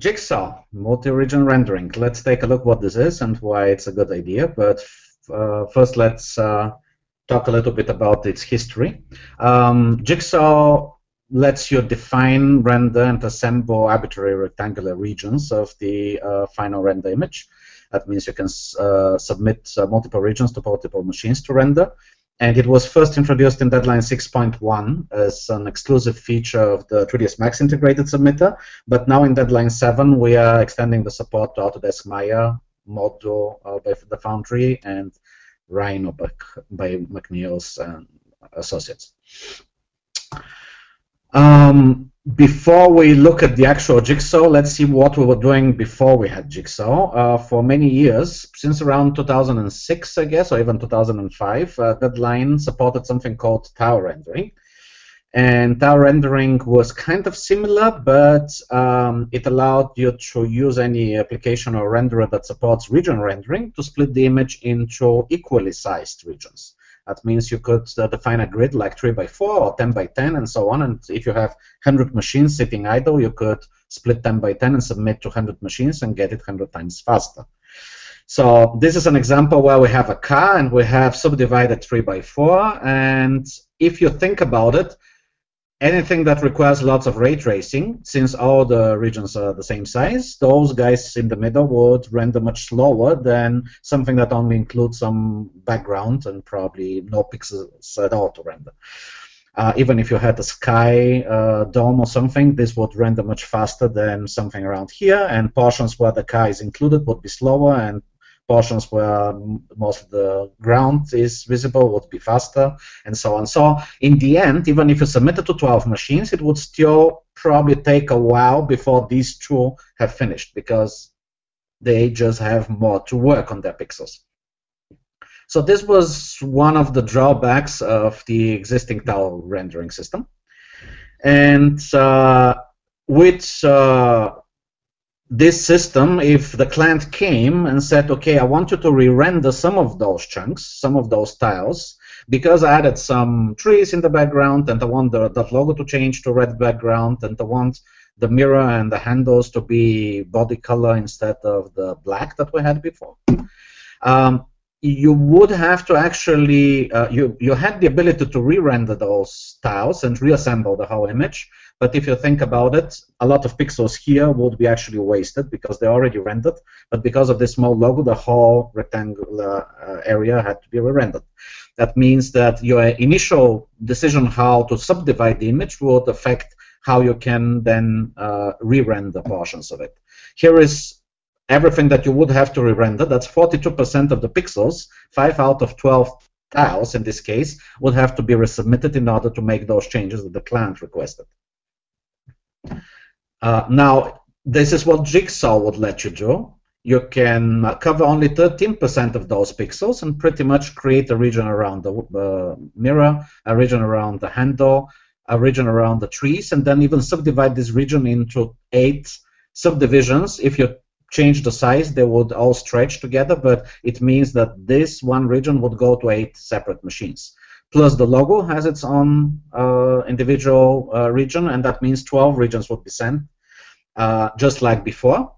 JIGSAW, multi-region rendering. Let's take a look what this is and why it's a good idea. But first, let's talk a little bit about its history. JIGSAW lets you define, render, and assemble arbitrary rectangular regions of the final render image. That means you can submit multiple regions to multiple machines to render. And it was first introduced in Deadline 6.1 as an exclusive feature of the 3ds Max integrated submitter. But now in Deadline 7, we are extending the support to Autodesk Maya, Modo by the Foundry, and Rhino by McNeil's and Associates. Before we look at the actual JIGSAW, let's see what we were doing before we had JIGSAW. For many years, since around 2006, I guess, or even 2005, Deadline supported something called tile rendering. And tile rendering was kind of similar, but it allowed you to use any application or renderer that supports region rendering to split the image into equally sized regions. That means you could define a grid like 3x4 or 10x10 and so on. And if you have 100 machines sitting idle, you could split 10x10 and submit to 100 machines and get it 100 times faster. So this is an example where we have a car and we have subdivided 3x4. And if you think about it, anything that requires lots of ray tracing, since all the regions are the same size, those guys in the middle would render much slower than something that only includes some background and probably no pixels at all to render. Even if you had a sky dome or something, this would render much faster than something around here, and portions where the car is included would be slower, and portions where most of the ground is visible would be faster, and so on. So in the end, even if you submit it to 12 machines, it would still probably take a while before these two have finished, because they just have more to work on their pixels. So this was one of the drawbacks of the existing tile rendering system. And with this system, if the client came and said, okay, I want you to re-render some of those chunks, some of those tiles, because I added some trees in the background, and I want that logo to change to red background, and I want the mirror and the handles to be body color instead of the black that we had before. You would have to actually, you had the ability to re-render those tiles and reassemble the whole image. But if you think about it, a lot of pixels here would be actually wasted because they're already rendered. But because of this small logo, the whole rectangular area had to be re-rendered. That means that your initial decision how to subdivide the image would affect how you can then re-render portions of it. Here is everything that you would have to re-render. That's 42% of the pixels, 5 out of 12 tiles in this case, would have to be resubmitted in order to make those changes that the client requested. Now, this is what JIGSAW would let you do. You can cover only 13% of those pixels and pretty much create a region around the mirror, a region around the handle, a region around the trees, and then even subdivide this region into 8 subdivisions. If you change the size, they would all stretch together, but it means that this one region would go to 8 separate machines. Plus the logo has its own individual region, and that means 12 regions would be sent, just like before,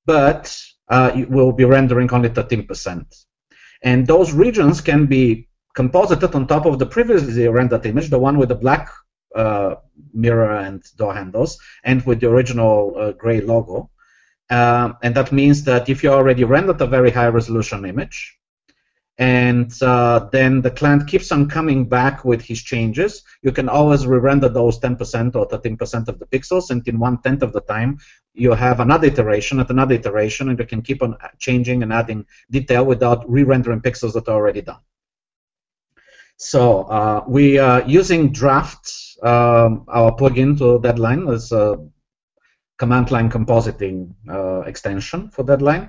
but it will be rendering only 13%. And those regions can be composited on top of the previously rendered image, the one with the black mirror and door handles, and with the original gray logo. And that means that if you already rendered a very high resolution image, and then the client keeps on coming back with his changes, you can always re-render those 10% or 13% of the pixels, and in 1/10 of the time you have another iteration and another iteration, and you can keep on changing and adding detail without re-rendering pixels that are already done. So we are using Draft, our plugin to Deadline, as a command line compositing extension for Deadline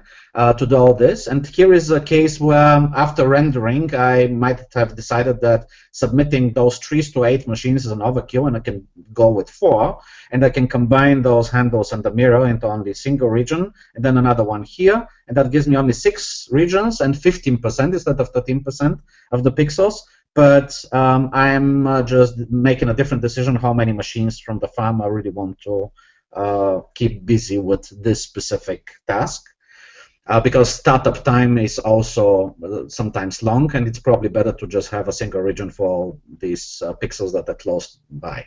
to do all this. And here is a case where after rendering I might have decided that submitting those trees to 8 machines is an overkill, and I can go with 4, and I can combine those handles and the mirror into only a single region, and then another one here, and that gives me only 6 regions and 15% instead of 13% of the pixels. But I'm just making a different decision how many machines from the farm I really want to keep busy with this specific task. Because startup time is also sometimes long, and it's probably better to just have a single region for these pixels that are close by.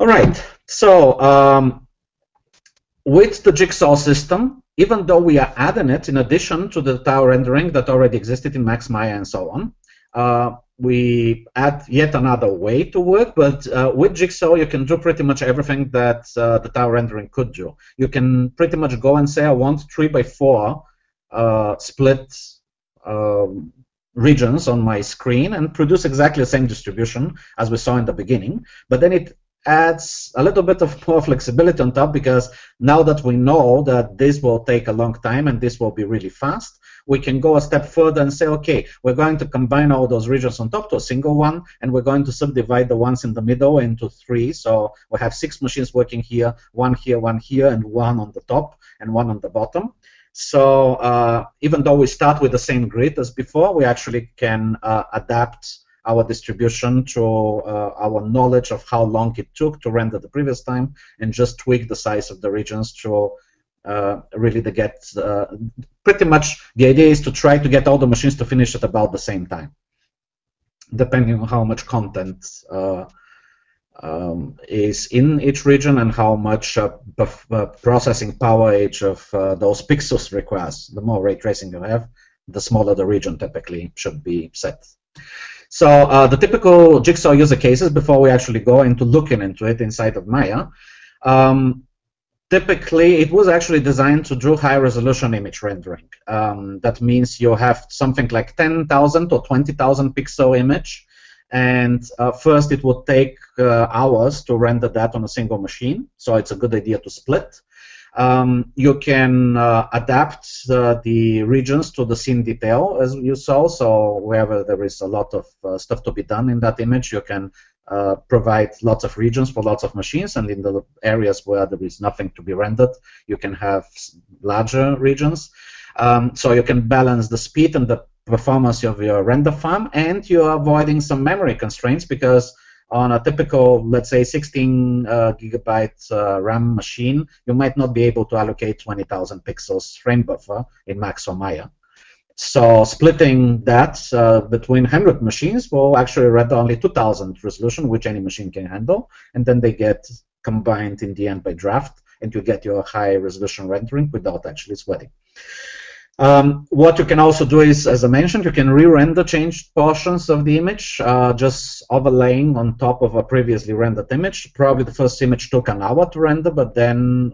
All right, so with the Jigsaw system, even though we are adding it in addition to the tile rendering that already existed in Max Maya and so on, we add yet another way to work, but with Jigsaw you can do pretty much everything that the tile rendering could do. You can pretty much go and say, I want 3x4 split regions on my screen and produce exactly the same distribution as we saw in the beginning, but then it adds a little bit of more flexibility on top, because now that we know that this will take a long time and this will be really fast, we can go a step further and say, okay, we're going to combine all those regions on top to a single one, and we're going to subdivide the ones in the middle into 3. So we have 6 machines working here, one here, and one on the top and one on the bottom. So even though we start with the same grid as before, we actually can adapt our distribution to our knowledge of how long it took to render the previous time, and just tweak the size of the regions to really to get pretty much the idea is to try to get all the machines to finish at about the same time, depending on how much content is in each region and how much processing power each of those pixels requires. The more ray tracing you have, the smaller the region typically should be set. So the typical Jigsaw user cases, before we actually go into looking into it inside of Maya, typically it was actually designed to do high resolution image rendering. That means you have something like 10,000 or 20,000 pixel image, and first it would take hours to render that on a single machine, so it's a good idea to split. You can adapt the regions to the scene detail, as you saw, so wherever there is a lot of stuff to be done in that image, you can provide lots of regions for lots of machines, and in the areas where there is nothing to be rendered, you can have larger regions. So you can balance the speed and the performance of your render farm, and you're avoiding some memory constraints, because on a typical, let's say, 16 gigabyte RAM machine, you might not be able to allocate 20,000 pixels frame buffer in Max or Maya. So splitting that between 100 machines will actually render only 2,000 resolution, which any machine can handle, and then they get combined in the end by draft, and you get your high resolution rendering without actually sweating. What you can also do is, as I mentioned, you can re-render changed portions of the image, just overlaying on top of a previously rendered image. Probably the first image took an hour to render, but then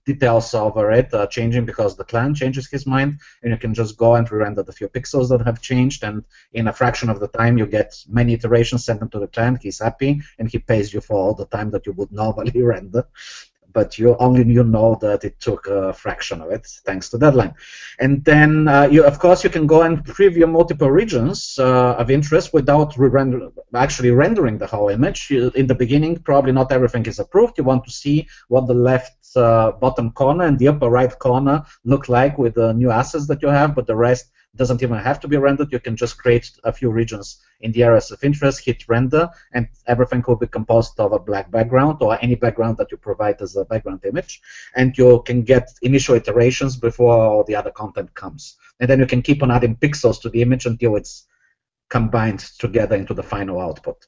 details over it are changing because the client changes his mind, and you can just go and re-render the few pixels that have changed, and in a fraction of the time you get many iterations, send them to the client, he's happy, and he pays you for all the time that you would normally render. But you know that it took a fraction of it, thanks to deadline. And then, of course, you can go and preview multiple regions of interest without actually rendering the whole image. In the beginning, probably not everything is approved. You want to see what the left bottom corner and the upper right corner look like with the new assets that you have, but the rest doesn't even have to be rendered. You can just create a few regions in the areas of interest, hit render, and everything will be composed of a black background or any background that you provide as a background image, and you can get initial iterations before all the other content comes. And then you can keep on adding pixels to the image until it's combined together into the final output.